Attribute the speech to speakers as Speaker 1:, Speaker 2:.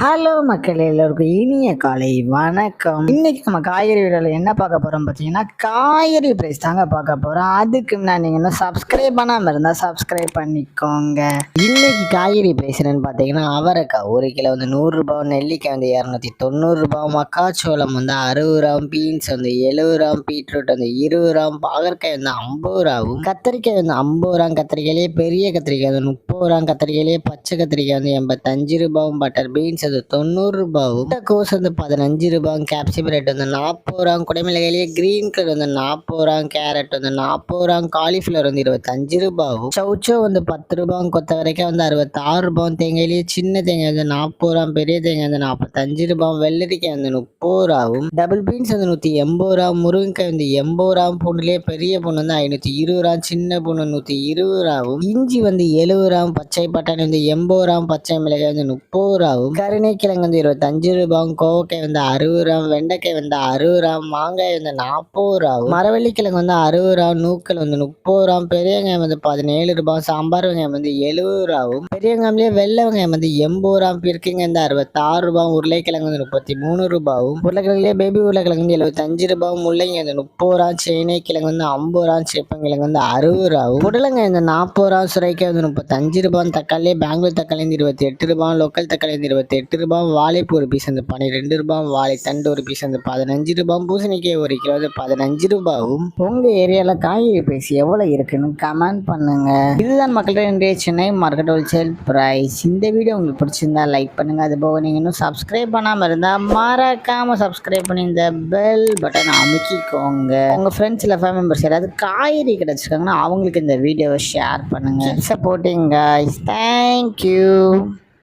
Speaker 1: Hello மக்களே, எல்லோருக்கும் இனிய காலை வணக்கம். இன்னைக்கு நம்ம காய்கறி வீடியோவில் என்ன பார்க்க போகிறோம் பார்த்தீங்கன்னா, காய்கறி ப்ரைஸ் தாங்க பார்க்க போகிறோம். அதுக்கு முன்னாடி நீங்கள் இன்னும் சப்ஸ்கிரைப் பண்ணாமல் இருந்தால் சப்ஸ்கிரைப் பண்ணிக்கோங்க. இன்னைக்கு காய்கறி ப்ரைஸ் என்னன்னு பார்த்தீங்கன்னா, அவரைக்காய் 1 கிலோ வந்து 100 ரூபாய், நெல்லிக்காய் வந்து 290 ரூபாய், மக்காச்சோளம் வந்து 60 ரூபாய், பீன்ஸ் வந்து 70 ரூபாய், பீட்ரூட் வந்து 20 ரூபாய், பாகற்காய் வந்து 50 ரூபாயும், கத்திரிக்காய் வந்து 50 ரூபாய், கத்திரிக்காயிலே பெரிய கத்திரிக்காய் வந்து 30 ரூபாய், கத்திரிக்காயிலே பச்சை கத்திரிக்காய் வந்து 85 ரூபாயும், பட்டர் பீன்ஸ் அது 90 ரூபாயும், முட்டைக்கோஸ் வந்து 15 ரூபாய், கேப்சிகம் ரேட் வந்து 40 ரூபாய், குடைமிளகாயிலேயே கிரீன் கலர் வந்து 40 ரூபாய், கேரட் வந்து 40 ரூபாய், காலிஃப்ளவர் வந்து 25 ரூபாயும், சவுச்சோ வந்து 10 ரூபாய், கொத்தவரைக்காய் வந்து 66 ரூபாய், தேங்காயிலேயே சின்ன தேங்காய் வந்து 40 ரூபாய், பெரிய தேங்காய் வந்து 45 ரூபாய், வெள்ளரிக்காய் வந்து 30 ரூபாயும், டபுள் பீன்ஸ் வந்து 180 ரூபாய், முருங்கைக்காய் வந்து 80 ரூபாய், பூண்டுலேயே பெரிய பூண்டு வந்து 520 ரூபாய், சின்ன பூண்டு 120 ரூபாயும், இஞ்சி வந்து 70 ரூபாய், பச்சை பட்டாணி வந்து 80 ரூபாய், பச்சை மிளகாய் வந்து 30 ரூபாயும், கருணைக்கிழங்கு வந்து 25 ரூபாய், கோவக்காய் வந்து 60 ரூபாய், வெண்டைக்காய் வந்து 60 ரூபாய், மாங்காய் வந்து 40 ரூபாய், மரவள்ளிக்கிழங்கு வந்து 60 ரூபாய், நூக்கல் வந்து 30 ரூபாய், பெரிய வெங்காயம் வந்து 17 ரூபாய், சாம்பார் வெங்காயம் வந்து 70 ரூபாயும், பெரிய வெங்காயம்லேயே வெள்ளை வெங்காயம் வந்து 80 ரூபாய், பிற்கிங்க வந்து 66 ரூபாய், உருளைக்கிழங்கு வந்து 33 ரூபாயும், உருளைக்கிழங்குலேயே பேபி உருளைக்கிழங்கு வந்து 75 ரூபாய், முள்ளங்கி வந்து 30 ரூபாய், சேனை கிழங்கு வந்து 50 ரூபாய், சேப்பங்கிழங்கு வந்து 60 ரூபாயும், புடலங்காய் வந்து 40 ரூபாய், சுரைக்காய் வந்து 35 ரூபாய், தக்காளி பெங்களூர் தக்காளி வந்து 28 ரூபாய், லோக்கல் தக்காளி வந்து 28 ரூபாய், வாழைப்பூ ஒரு பீஸ் வந்து 12 ரூபாய், வாழைத்தண்டு ஒரு பீஸ் வந்து 15 ரூபாய், பூசணிக்காய் 1 கிலோ வந்து 15 ரூபாயும். உங்க ஏரியால காய்கறி பிரைஸ் எவ்வளவு இருக்குன்னு கமெண்ட் பண்ணுங்க. இதுதான் மக்கள்கிட்ட இன்றைய சென்னை மார்க்கெட் ஹோல்சேல் பிரைஸ். இந்த வீடியோ உங்களுக்கு பிடிச்சிருந்தா லைக் பண்ணுங்க. அது போக நீங்க இன்னும் சப்ஸ்கிரைப் பண்ணாம இருந்தா மறக்காம சப்ஸ்கிரைப் பண்ணி இந்த பெல் பட்டன் அமுக்கிக்கோங்க. உங்க ஃப்ரெண்ட்ஸ் இல்லை ஃபேமிலி மெம்பர்ஸ் யாராவது காய்கறி கிடைச்சிருக்காங்கன்னா அவங்களுக்கு இந்த வீடியோவை ஷேர் பண்ணுங்க. Supporting guys. தேங்க்யூ.